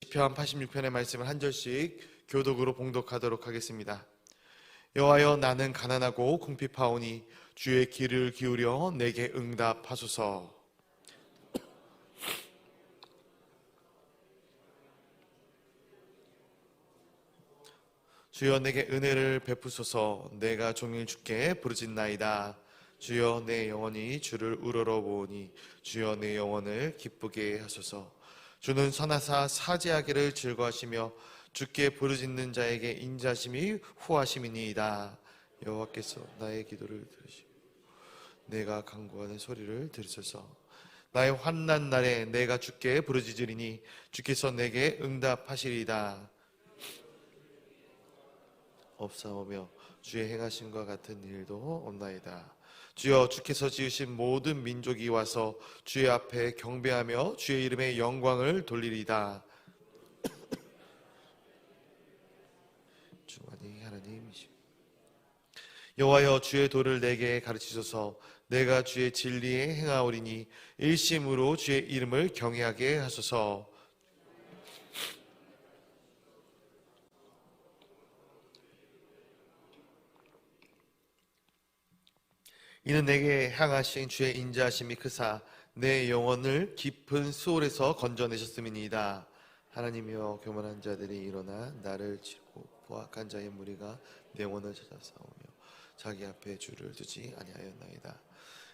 시편 86편의 말씀을 한 절씩 교독으로 봉독하도록 하겠습니다. 여호와여, 나는 가난하고 궁핍하오니 주의 귀를 기울여 내게 응답하소서. 주여, 내게 은혜를 베푸소서. 내가 종일 주께 부르짖나이다. 주여, 내 영혼이 주를 우러러보니 주여, 내 영혼을 기쁘게 하소서. 주는 선하사 사죄하기를 즐거워하시며 주께 부르짖는 자에게 인자심이 후하심이니이다. 여호와께서 나의 기도를 들으시고 내가 간구하는 소리를 들으소서. 나의 환난 날에 내가 주께 부르짖으리니 주께서 내게 응답하시리이다. 없사오며 주의 행하심과 같은 일도 없나이다. 주여, 주께서 지으신 모든 민족이 와서 주의 앞에 경배하며 주의 이름의 영광을 돌리리이다. 주만이 하나님이시오. 여호와여, 주의 도를 내게 가르치소서. 내가 주의 진리에 행하오리니 일심으로 주의 이름을 경외하게 하소서. 이는 내게 향하신 주의 인자하심이 크사 내 영혼을 깊은 수월에서 건져내셨음이니이다. 하나님이여, 교만한 자들이 일어나 나를 치고 포악한 자의 무리가 내 영혼을 찾아 싸우며 자기 앞에 주를 두지 아니하였나이다.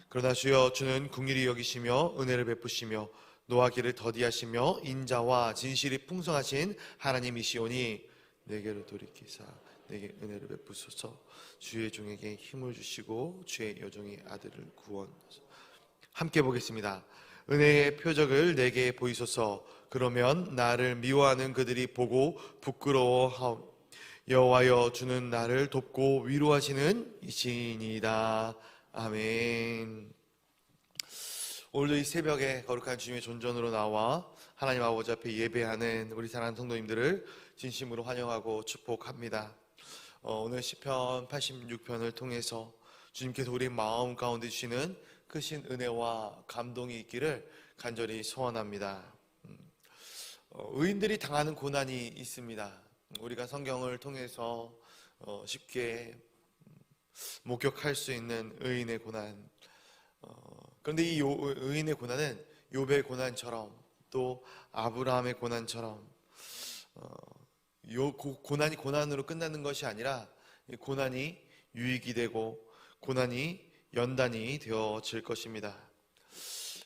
그러나 주여, 주는 긍휼히 여기시며 은혜를 베푸시며 노하기를 더디하시며 인자와 진실이 풍성하신 하나님이시오니 내게로 돌이키사 내게 은혜를 베푸소서. 주의 종에게 힘을 주시고 주의 여종의 아들을 구원하소서. 함께 보겠습니다. 은혜의 표적을 내게 보이소서. 그러면 나를 미워하는 그들이 보고 부끄러워하오. 여호와여, 주는 나를 돕고 위로하시는 이시니이다. 아멘. 오늘도 이 새벽에 거룩한 주님의 존전으로 나와 하나님 아버지 앞에 예배하는 우리 사랑하는 성도님들을 진심으로 환영하고 축복합니다. 오늘 시편 86편을 통해서 주님께서 우리 마음 가운데 주시는 크신 은혜와 감동이 있기를 간절히 소원합니다. 의인들이 당하는 고난이 있습니다. 우리가 성경을 통해서 쉽게 목격할 수 있는 의인의 고난. 그런데 이 의인의 고난은 욥의 고난처럼 또 아브라함의 고난처럼 고난이 고난으로 끝나는 것이 아니라 고난이 유익이 되고 고난이 연단이 되어질 것입니다.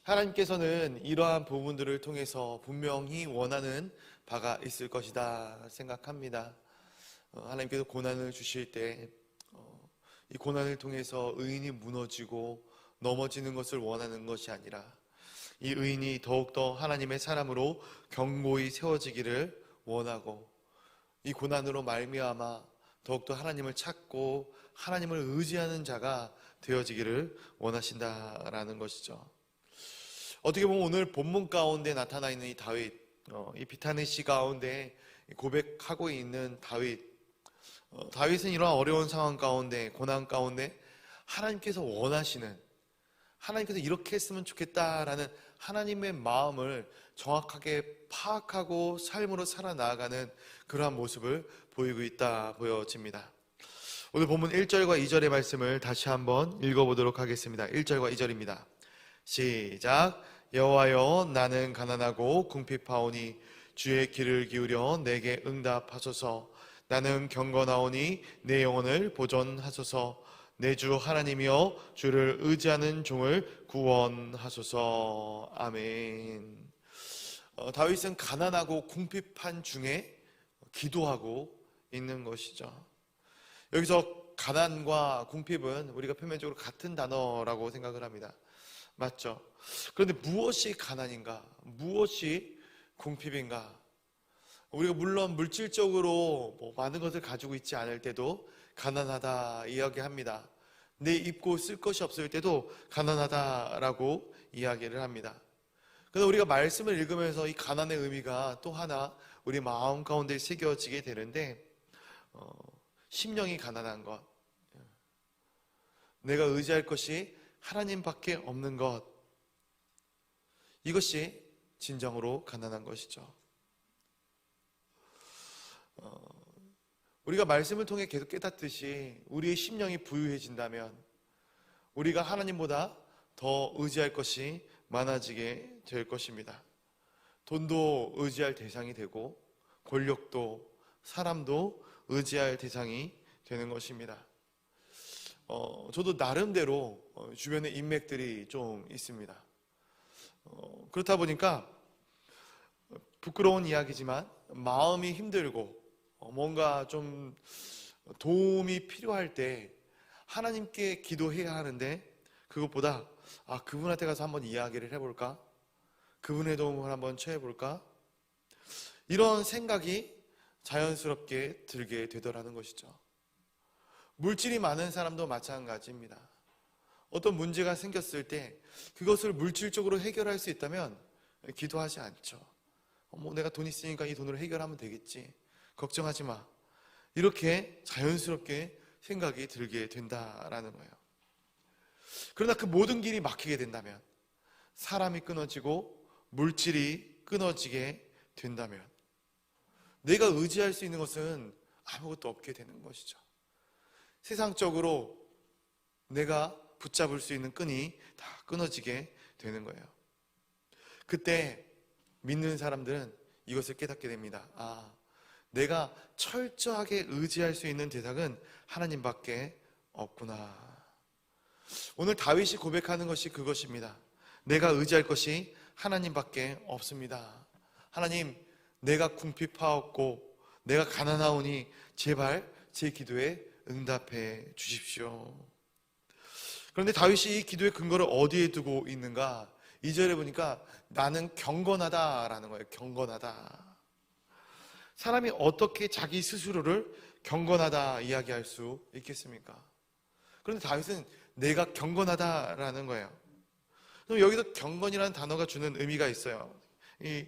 하나님께서는 이러한 부분들을 통해서 분명히 원하는 바가 있을 것이다 생각합니다. 하나님께서 고난을 주실 때 이 고난을 통해서 의인이 무너지고 넘어지는 것을 원하는 것이 아니라 이 의인이 더욱더 하나님의 사람으로 견고히 세워지기를 원하고 이 고난으로 말미암아 더욱더 하나님을 찾고 하나님을 의지하는 자가 되어지기를 원하신다라는 것이죠. 어떻게 보면 오늘 본문 가운데 나타나 있는 이 다윗, 이 비타네 시 가운데 고백하고 있는 다윗은 이러한 어려운 상황 가운데, 고난 가운데 하나님께서 원하시는, 하나님께서 이렇게 했으면 좋겠다라는 하나님의 마음을 정확하게 파악하고 삶으로 살아나가는 그러한 모습을 보이고 있다 보여집니다. 오늘 본문 1절과 2절의 말씀을 다시 한번 읽어보도록 하겠습니다. 1절과 2절입니다. 시작. 여호와여, 나는 가난하고 궁핍하오니 주의 귀를 기울여 내게 응답하소서. 나는 경건하오니 내 영혼을 보존하소서. 내 주 하나님이여, 주를 의지하는 종을 구원하소서. 아멘. 다윗은 가난하고 궁핍한 중에 기도하고 있는 것이죠. 여기서 가난과 궁핍은 우리가 표면적으로 같은 단어라고 생각을 합니다. 맞죠? 그런데 무엇이 가난인가? 무엇이 궁핍인가? 우리가 물론 물질적으로 많은 것을 가지고 있지 않을 때도 가난하다 이야기합니다. 내 입고 쓸 것이 없을 때도 가난하다라고 이야기를 합니다. 그래서 우리가 말씀을 읽으면서 이 가난의 의미가 또 하나 우리 마음 가운데 새겨지게 되는데, 심령이 가난한 것, 내가 의지할 것이 하나님밖에 없는 것, 이것이 진정으로 가난한 것이죠. 우리가 말씀을 통해 계속 깨닫듯이 우리의 심령이 부유해진다면 우리가 하나님보다 더 의지할 것이 많아지게 될 것입니다. 돈도 의지할 대상이 되고 권력도 사람도 의지할 대상이 되는 것입니다. 저도 나름대로 주변에 인맥들이 좀 있습니다. 그렇다 보니까 부끄러운 이야기지만 마음이 힘들고 뭔가 좀 도움이 필요할 때 하나님께 기도해야 하는데 그것보다 그분한테 가서 한번 이야기를 해볼까? 그분의 도움을 한번 취해볼까? 이런 생각이 자연스럽게 들게 되더라는 것이죠. 물질이 많은 사람도 마찬가지입니다. 어떤 문제가 생겼을 때 그것을 물질적으로 해결할 수 있다면 기도하지 않죠. 내가 돈 있으니까 이 돈으로 해결하면 되겠지. 걱정하지 마. 이렇게 자연스럽게 생각이 들게 된다라는 거예요. 그러나 그 모든 길이 막히게 된다면, 사람이 끊어지고 물질이 끊어지게 된다면 내가 의지할 수 있는 것은 아무것도 없게 되는 것이죠. 세상적으로 내가 붙잡을 수 있는 끈이 다 끊어지게 되는 거예요. 그때 믿는 사람들은 이것을 깨닫게 됩니다. 내가 철저하게 의지할 수 있는 대상은 하나님밖에 없구나. 오늘 다윗이 고백하는 것이 그것입니다. 내가 의지할 것이 하나님밖에 없습니다. 하나님, 내가 궁핍하옵고 내가 가난하오니 제발 제 기도에 응답해 주십시오. 그런데 다윗이 이 기도의 근거를 어디에 두고 있는가? 2절에 보니까 나는 경건하다라는 거예요. 경건하다. 사람이 어떻게 자기 스스로를 경건하다 이야기할 수 있겠습니까? 그런데 다윗은 내가 경건하다라는 거예요. 그럼 여기서 경건이라는 단어가 주는 의미가 있어요. 이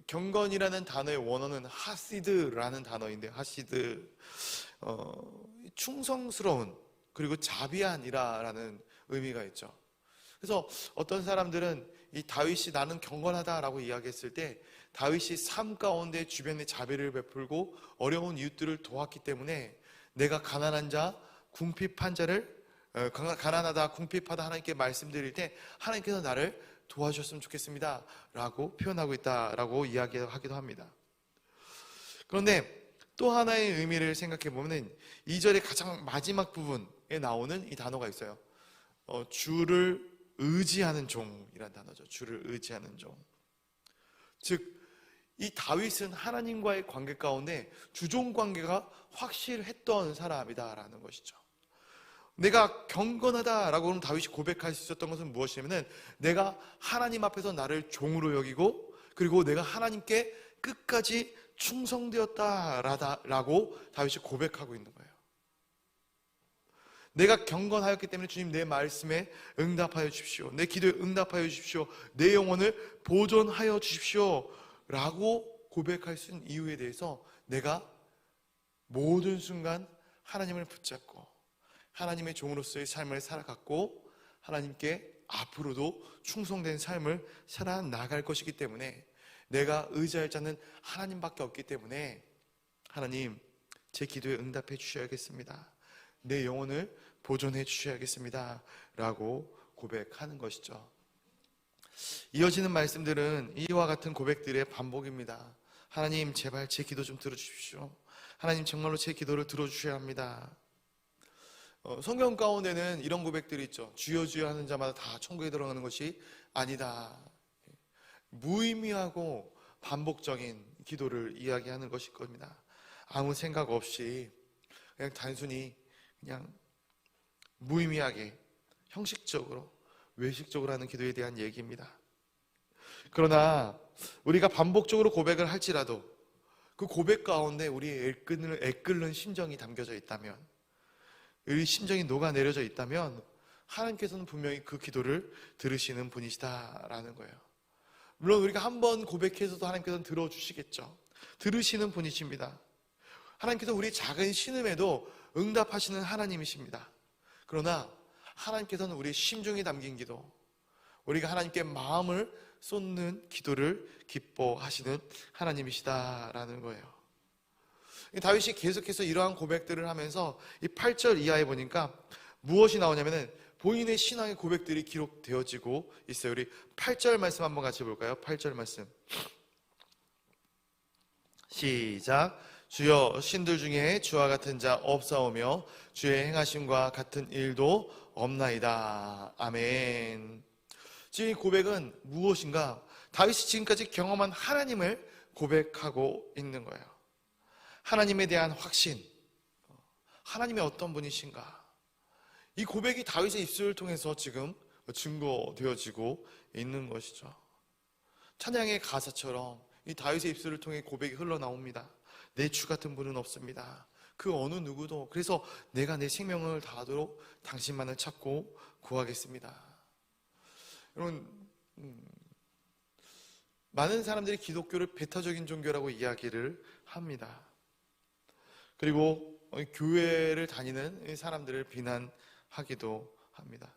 경건이라는 단어의 원어는 하시드라는 단어인데, 하시드, 충성스러운 그리고 자비한이라는 의미가 있죠. 그래서 어떤 사람들은 이 다윗이 나는 경건하다라고 이야기했을 때 다윗이 삶 가운데 주변에 자비를 베풀고 어려운 이웃들을 도왔기 때문에 내가 가난한 자, 궁핍한 자를 가난하다, 궁핍하다 하나님께 말씀드릴 때 하나님께서 나를 도와주셨으면 좋겠습니다 라고 표현하고 있다라고 이야기하기도 합니다. 그런데 또 하나의 의미를 생각해 보면 2절의 가장 마지막 부분에 나오는 이 단어가 있어요. 주를 의지하는 종이라는 단어죠. 주를 의지하는 종. 즉 이 다윗은 하나님과의 관계 가운데 주종 관계가 확실했던 사람이다라는 것이죠. 내가 경건하다라고 그러면 다윗이 고백할 수 있었던 것은 무엇이냐면 내가 하나님 앞에서 나를 종으로 여기고 그리고 내가 하나님께 끝까지 충성되었다라고 다윗이 고백하고 있는 거예요. 내가 경건하였기 때문에 주님 내 말씀에 응답하여 주십시오. 내 기도에 응답하여 주십시오. 내 영혼을 보존하여 주십시오 라고 고백할 수 있는 이유에 대해서 내가 모든 순간 하나님을 붙잡고 하나님의 종으로서의 삶을 살아갔고 하나님께 앞으로도 충성된 삶을 살아나갈 것이기 때문에 내가 의지할 자는 하나님밖에 없기 때문에 하나님 제 기도에 응답해 주셔야겠습니다. 내 영혼을 보존해 주셔야겠습니다 라고 고백하는 것이죠. 이어지는 말씀들은 이와 같은 고백들의 반복입니다. 하나님 제발 제 기도 좀 들어주십시오. 하나님 정말로 제 기도를 들어주셔야 합니다. 성경 가운데는 이런 고백들이 있죠. 주여 주여 하는 자마다 다 천국에 들어가는 것이 아니다. 무의미하고 반복적인 기도를 이야기하는 것일 겁니다. 아무 생각 없이 그냥 단순히 그냥 무의미하게 형식적으로 외식적으로 하는 기도에 대한 얘기입니다. 그러나 우리가 반복적으로 고백을 할지라도 그 고백 가운데 우리의 애끓는 심정이 담겨져 있다면, 우리 심정이 녹아내려져 있다면 하나님께서는 분명히 그 기도를 들으시는 분이시다라는 거예요. 물론 우리가 한번 고백해서도 하나님께서는 들어주시겠죠. 들으시는 분이십니다. 하나님께서 우리 작은 신음에도 응답하시는 하나님이십니다. 그러나 하나님께서는 우리의 심중에 담긴 기도, 우리가 하나님께 마음을 쏟는 기도를 기뻐하시는 하나님이시다라는 거예요. 다윗이 계속해서 이러한 고백들을 하면서 이 8절 이하에 보니까 무엇이 나오냐면은 본인의 신앙의 고백들이 기록되어지고 있어요. 우리 8절 말씀 한번 같이 볼까요? 8절 말씀 시작. 주여, 신들 중에 주와 같은 자 없사오며 주의 행하심과 같은 일도 없나이다. 아멘. 지금 이 고백은 무엇인가? 다윗이 지금까지 경험한 하나님을 고백하고 있는 거예요. 하나님에 대한 확신, 하나님의 어떤 분이신가? 이 고백이 다윗의 입술을 통해서 지금 증거되어지고 있는 것이죠. 찬양의 가사처럼 이 다윗의 입술을 통해 고백이 흘러나옵니다. 내 주 같은 분은 없습니다. 그 어느 누구도. 그래서 내가 내 생명을 다하도록 당신만을 찾고 구하겠습니다. 여러분, 많은 사람들이 기독교를 배타적인 종교라고 이야기를 합니다. 그리고 교회를 다니는 사람들을 비난하기도 합니다.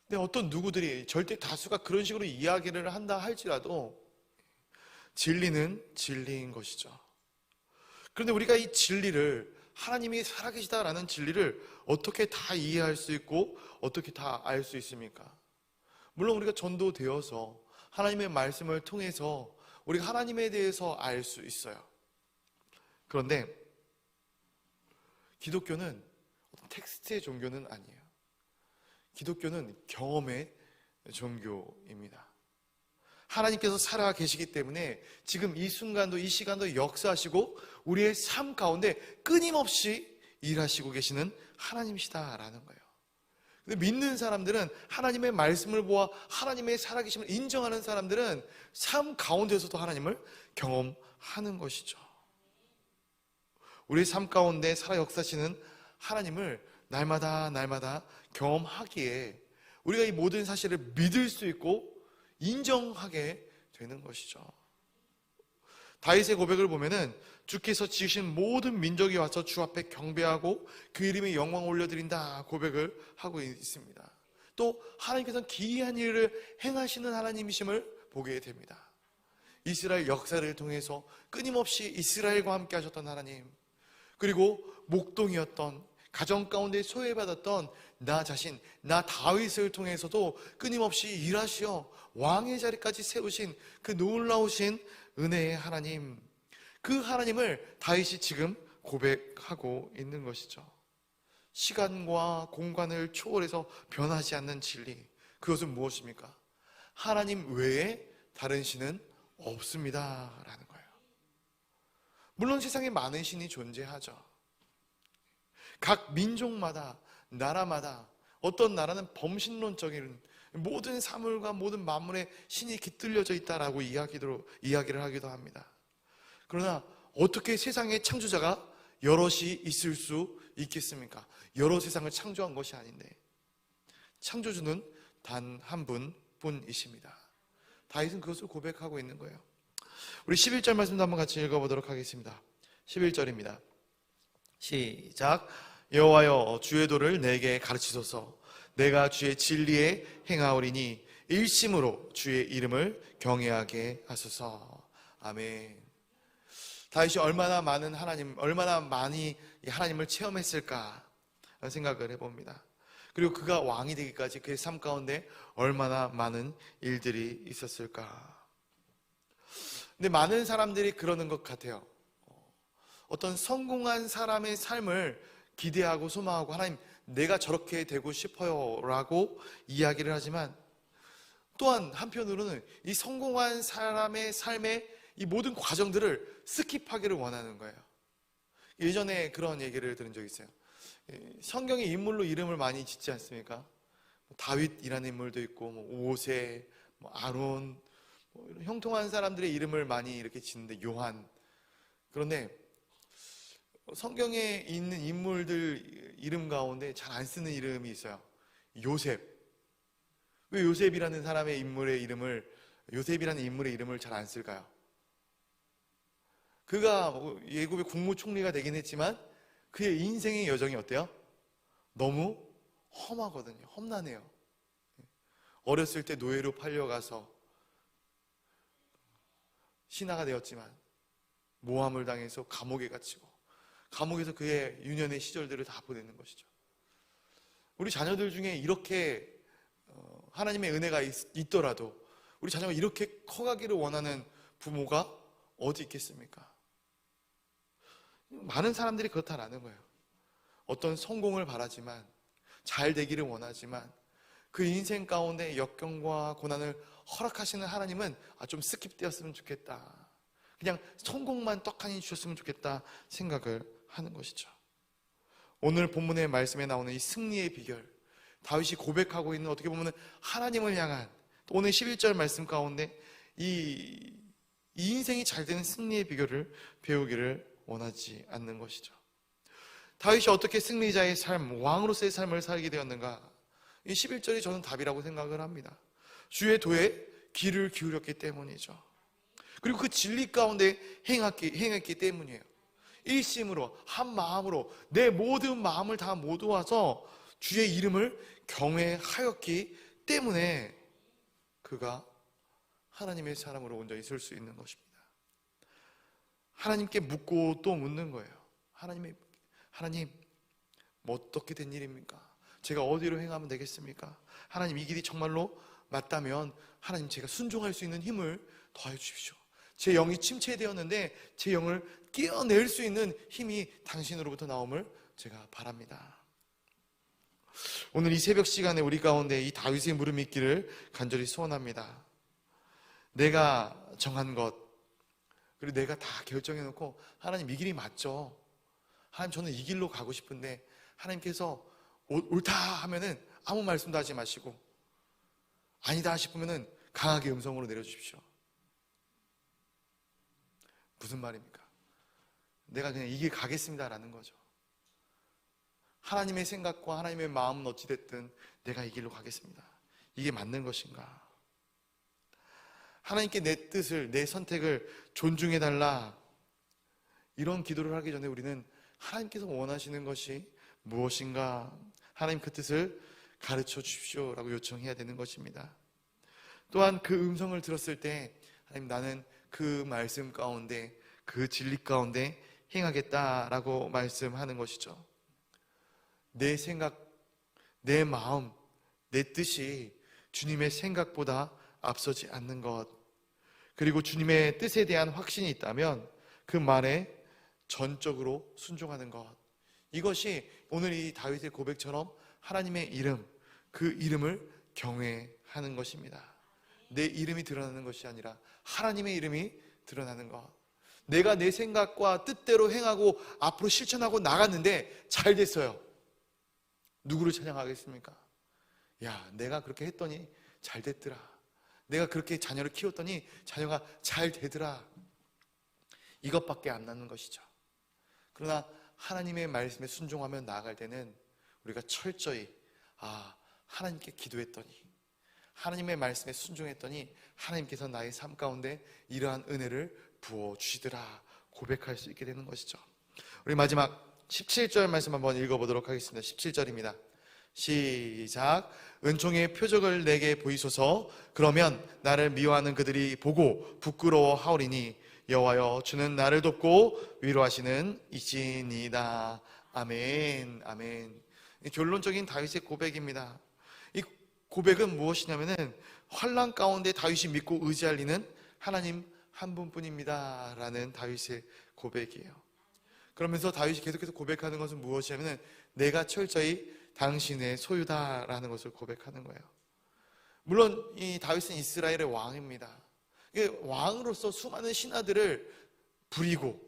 근데 어떤 누구들이, 절대 다수가 그런 식으로 이야기를 한다 할지라도 진리는 진리인 것이죠. 그런데 우리가 이 진리를, 하나님이 살아계시다라는 진리를 어떻게 다 이해할 수 있고 어떻게 다 알 수 있습니까? 물론 우리가 전도되어서 하나님의 말씀을 통해서 우리가 하나님에 대해서 알 수 있어요. 그런데 기독교는 텍스트의 종교는 아니에요. 기독교는 경험의 종교입니다. 하나님께서 살아 계시기 때문에 지금 이 순간도, 이 시간도 역사하시고 우리의 삶 가운데 끊임없이 일하시고 계시는 하나님이시다라는 거예요. 근데 믿는 사람들은, 하나님의 말씀을 보아 하나님의 살아계심을 인정하는 사람들은 삶 가운데서도 하나님을 경험하는 것이죠. 우리의 삶 가운데 살아 역사하시는 하나님을 날마다 경험하기에 우리가 이 모든 사실을 믿을 수 있고 인정하게 되는 것이죠. 다윗의 고백을 보면은 주께서 지으신 모든 민족이 와서 주 앞에 경배하고 그 이름에 영광 올려드린다 고백을 하고 있습니다. 또 하나님께서는 기이한 일을 행하시는 하나님이심을 보게 됩니다. 이스라엘 역사를 통해서 끊임없이 이스라엘과 함께 하셨던 하나님, 그리고 목동이었던, 가정 가운데 소외받았던 나 자신, 나 다윗을 통해서도 끊임없이 일하시어 왕의 자리까지 세우신 그 놀라우신 은혜의 하나님, 그 하나님을 다윗이 지금 고백하고 있는 것이죠. 시간과 공간을 초월해서 변하지 않는 진리, 그것은 무엇입니까? 하나님 외에 다른 신은 없습니다 라는 거예요. 물론 세상에 많은 신이 존재하죠. 각 민족마다, 나라마다, 어떤 나라는 범신론적인 모든 사물과 모든 만물에 신이 깃들여져 있다라고 이야기를 하기도 합니다. 그러나 어떻게 세상의 창조자가 여럿이 있을 수 있겠습니까? 여러 세상을 창조한 것이 아닌데 창조주는 단 한 분뿐이십니다. 다윗은 그것을 고백하고 있는 거예요. 우리 11절 말씀도 한번 같이 읽어보도록 하겠습니다. 11절입니다. 시작. 여호와여, 주의 도를 내게 가르치소서. 내가 주의 진리에 행하오리니 일심으로 주의 이름을 경외하게 하소서. 아멘. 다윗이 얼마나 많이 하나님을 체험했을까 생각을 해봅니다. 그리고 그가 왕이 되기까지 그의 삶 가운데 얼마나 많은 일들이 있었을까. 근데 많은 사람들이 그러는 것 같아요. 어떤 성공한 사람의 삶을 기대하고 소망하고, 하나님 내가 저렇게 되고 싶어요 라고 이야기를 하지만, 또한 한편으로는 이 성공한 사람의 삶의 이 모든 과정들을 스킵하기를 원하는 거예요. 예전에 그런 얘기를 들은 적이 있어요. 성경의 인물로 이름을 많이 짓지 않습니까? 다윗이라는 인물도 있고, 오세, 아론, 이런 형통한 사람들의 이름을 많이 이렇게 짓는데, 요한. 그런데 성경에 있는 인물들 이름 가운데 잘 안 쓰는 이름이 있어요. 요셉. 왜 요셉이라는 사람의 요셉이라는 인물의 이름을 잘 안 쓸까요? 그가 예굽의 국무총리가 되긴 했지만 그의 인생의 여정이 어때요? 너무 험하거든요. 험난해요. 어렸을 때 노예로 팔려가서 신하가 되었지만, 모함을 당해서 감옥에 갇히고 감옥에서 그의 유년의 시절들을 다 보내는 것이죠. 우리 자녀들 중에 이렇게 하나님의 은혜가 있더라도 우리 자녀가 이렇게 커가기를 원하는 부모가 어디 있겠습니까? 많은 사람들이 그렇다라는 거예요. 어떤 성공을 바라지만, 잘 되기를 원하지만 그 인생 가운데 역경과 고난을 허락하시는 하나님은 좀 스킵되었으면 좋겠다, 그냥 성공만 떡하니 주셨으면 좋겠다 생각을 하는 것이죠. 오늘 본문의 말씀에 나오는 이 승리의 비결, 다윗이 고백하고 있는, 어떻게 보면 하나님을 향한, 오늘 11절 말씀 가운데 이 인생이 잘 되는 승리의 비결을 배우기를 원하지 않는 것이죠. 다윗이 어떻게 승리자의 삶, 왕으로서의 삶을 살게 되었는가? 이 11절이 저는 답이라고 생각을 합니다. 주의 도에 귀를 기울였기 때문이죠. 그리고 그 진리 가운데 행했기 때문이에요. 일심으로, 한 마음으로 내 모든 마음을 다 모두와서 주의 이름을 경외하였기 때문에 그가 하나님의 사람으로 온전히 설 수 있는 것입니다. 하나님께 묻고 또 묻는 거예요. 하나님, 뭐 어떻게 된 일입니까? 제가 어디로 행하면 되겠습니까? 하나님, 이 길이 정말로 맞다면 하나님, 제가 순종할 수 있는 힘을 더해 주십시오. 제 영이 침체되었는데 제 영을 끼어낼 수 있는 힘이 당신으로부터 나옴을 제가 바랍니다. 오늘 이 새벽 시간에 우리 가운데 이 다윗의 물음이 있기를 간절히 소원합니다. 내가 정한 것, 그리고 내가 다 결정해놓고, 하나님 이 길이 맞죠? 하나님 저는 이 길로 가고 싶은데, 하나님께서 옳다 하면은 아무 말씀도 하지 마시고, 아니다 싶으면은 강하게 음성으로 내려주십시오. 무슨 말입니까? 내가 그냥 이 길 가겠습니다라는 거죠. 하나님의 생각과 하나님의 마음은 어찌됐든 내가 이 길로 가겠습니다. 이게 맞는 것인가? 하나님께 내 뜻을, 내 선택을 존중해달라, 이런 기도를 하기 전에 우리는 하나님께서 원하시는 것이 무엇인가, 하나님 그 뜻을 가르쳐 주십시오 라고 요청해야 되는 것입니다. 또한 그 음성을 들었을 때, 하나님 나는 그 말씀 가운데, 그 진리 가운데 행하겠다라고 말씀하는 것이죠. 내 생각, 내 마음, 내 뜻이 주님의 생각보다 앞서지 않는 것, 그리고 주님의 뜻에 대한 확신이 있다면 그 말에 전적으로 순종하는 것, 이것이 오늘 이 다윗의 고백처럼 하나님의 이름, 그 이름을 경외하는 것입니다. 내 이름이 드러나는 것이 아니라 하나님의 이름이 드러나는 것. 내가 내 생각과 뜻대로 행하고 앞으로 실천하고 나갔는데 잘 됐어요. 누구를 찬양하겠습니까? 야, 내가 그렇게 했더니 잘 됐더라. 내가 그렇게 자녀를 키웠더니 자녀가 잘 되더라. 이것밖에 안 나는 것이죠. 그러나 하나님의 말씀에 순종하며 나아갈 때는 우리가 철저히 하나님께 기도했더니, 하나님의 말씀에 순종했더니 하나님께서 나의 삶 가운데 이러한 은혜를 부어주시더라 고백할 수 있게 되는 것이죠. 우리 마지막 17절 말씀 한번 읽어보도록 하겠습니다. 17절입니다. 시작. 은총의 표적을 내게 보이소서. 그러면 나를 미워하는 그들이 보고 부끄러워하오리니 여호와여, 주는 나를 돕고 위로하시는 이시니이다. 아멘. 아멘. 결론적인 다윗의 고백입니다. 이 고백은 무엇이냐면은 환난 가운데 다윗이 믿고 의지할 리는 하나님 한 분뿐입니다 라는 다윗의 고백이에요. 그러면서 다윗이 계속해서 고백하는 것은 무엇이냐면은 내가 철저히 당신의 소유다라는 것을 고백하는 거예요. 물론 이 다윗은 이스라엘의 왕입니다. 왕으로서 수많은 신하들을 부리고,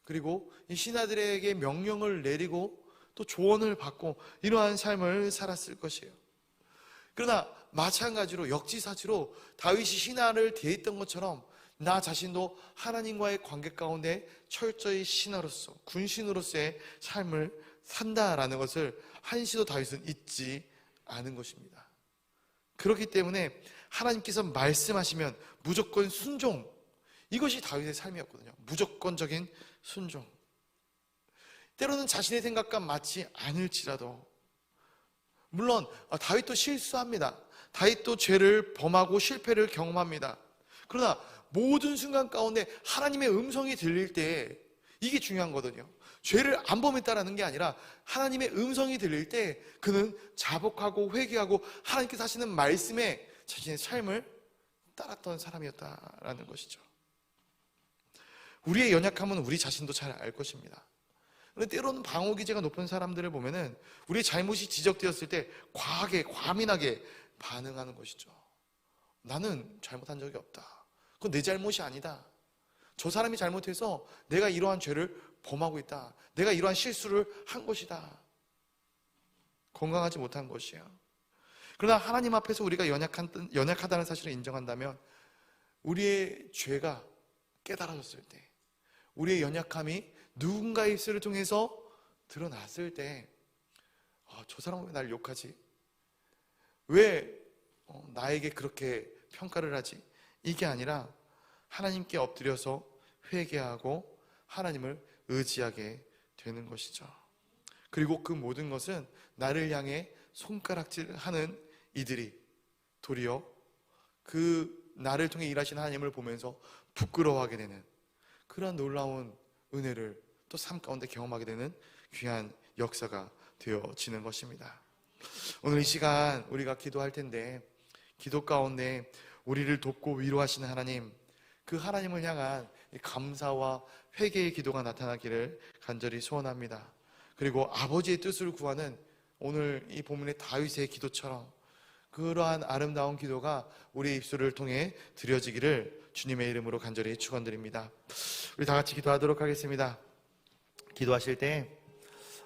그리고 이 신하들에게 명령을 내리고 또 조언을 받고 이러한 삶을 살았을 것이에요. 그러나 마찬가지로 역지사지로 다윗이 신하를 대했던 것처럼 나 자신도 하나님과의 관계 가운데 철저히 신하로서, 군신으로서의 삶을 산다라는 것을 한시도 다윗은 잊지 않은 것입니다. 그렇기 때문에 하나님께서 말씀하시면 무조건 순종, 이것이 다윗의 삶이었거든요. 무조건적인 순종. 때로는 자신의 생각과 맞지 않을지라도, 물론 다윗도 실수합니다. 다윗도 죄를 범하고 실패를 경험합니다. 그러나 모든 순간 가운데 하나님의 음성이 들릴 때 이게 중요한 거거든요. 죄를 안 범했다라는 게 아니라 하나님의 음성이 들릴 때 그는 자복하고 회개하고 하나님께서 하시는 말씀에 자신의 삶을 따랐던 사람이었다라는 것이죠. 우리의 연약함은 우리 자신도 잘 알 것입니다. 그런데 때로는 방어 기제가 높은 사람들을 보면은 우리의 잘못이 지적되었을 때 과하게, 과민하게 반응하는 것이죠. 나는 잘못한 적이 없다. 그건 내 잘못이 아니다. 저 사람이 잘못해서 내가 이러한 죄를 범하고 있다. 내가 이러한 실수를 한 것이다. 건강하지 못한 것이야. 그러나 하나님 앞에서 우리가 연약하다는 사실을 인정한다면 우리의 죄가 깨달아졌을 때, 우리의 연약함이 누군가의 입술을 통해서 드러났을 때, 저 사람은 왜 나를 욕하지? 왜 나에게 그렇게 평가를 하지? 이게 아니라 하나님께 엎드려서 회개하고 하나님을 의지하게 되는 것이죠. 그리고 그 모든 것은 나를 향해 손가락질하는 이들이 도리어 그 나를 통해 일하시는 하나님을 보면서 부끄러워하게 되는 그런 놀라운 은혜를 또 삶 가운데 경험하게 되는 귀한 역사가 되어지는 것입니다. 오늘 이 시간 우리가 기도할 텐데, 기도 가운데 우리를 돕고 위로하시는 하나님, 그 하나님을 향한 감사와 회개의 기도가 나타나기를 간절히 소원합니다. 그리고 아버지의 뜻을 구하는 오늘 이 본문의 다윗의 기도처럼 그러한 아름다운 기도가 우리의 입술을 통해 드려지기를 주님의 이름으로 간절히 축원드립니다. 우리 다 같이 기도하도록 하겠습니다. 기도하실 때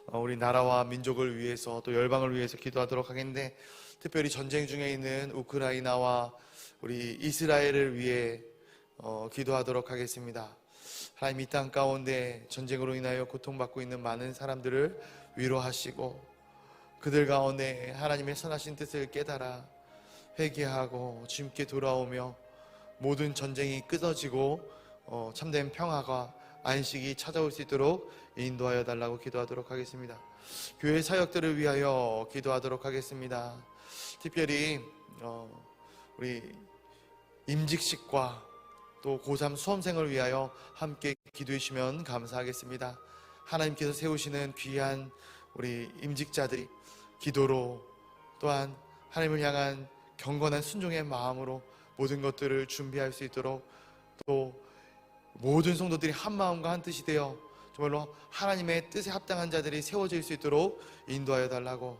우리 나라와 민족을 위해서 또 열방을 위해서 기도하도록 하겠는데, 특별히 전쟁 중에 있는 우크라이나와 우리 이스라엘을 위해 기도하도록 하겠습니다. 하나님, 이 땅 가운데 전쟁으로 인하여 고통받고 있는 많은 사람들을 위로하시고 그들 가운데 하나님의 선하신 뜻을 깨달아 회개하고 주님께 돌아오며 모든 전쟁이 끊어지고 참된 평화가 안식이 찾아올 수 있도록 인도하여 달라고 기도하도록 하겠습니다. 교회 사역들을 위하여 기도하도록 하겠습니다. 특별히 우리 임직식과 또 고3 수험생을 위하여 함께 기도해 주시면 감사하겠습니다. 하나님께서 세우시는 귀한 우리 임직자들이 기도로 또한 하나님을 향한 경건한 순종의 마음으로 모든 것들을 준비할 수 있도록, 또 모든 성도들이 한 마음과 한 뜻이 되어 정말로 하나님의 뜻에 합당한 자들이 세워질 수 있도록 인도하여 달라고,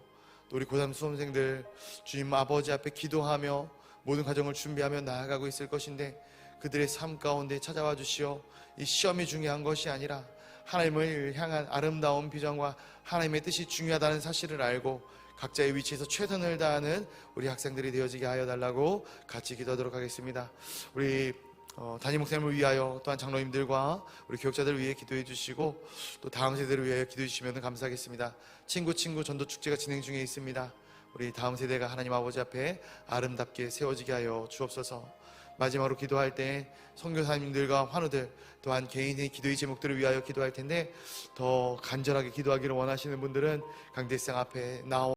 또 우리 고3 수험생들 주님 아버지 앞에 기도하며 모든 과정을 준비하며 나아가고 있을 것인데, 그들의 삶 가운데 찾아와 주시어 이 시험이 중요한 것이 아니라 하나님을 향한 아름다운 비전과 하나님의 뜻이 중요하다는 사실을 알고 각자의 위치에서 최선을 다하는 우리 학생들이 되어지게 하여 달라고 같이 기도하도록 하겠습니다. 우리 담임 목사님을 위하여 또한 장로님들과 우리 교육자들을 위해 기도해 주시고 또 다음 세대를 위하여 기도해 주시면 감사하겠습니다. 친구 전도축제가 진행 중에 있습니다. 우리 다음 세대가 하나님 아버지 앞에 아름답게 세워지게 하여 주옵소서. 마지막으로 기도할 때 선교사님들과 환우들 또한 개인의 기도의 제목들을 위하여 기도할 텐데, 더 간절하게 기도하기를 원하시는 분들은 강대상 앞에 나와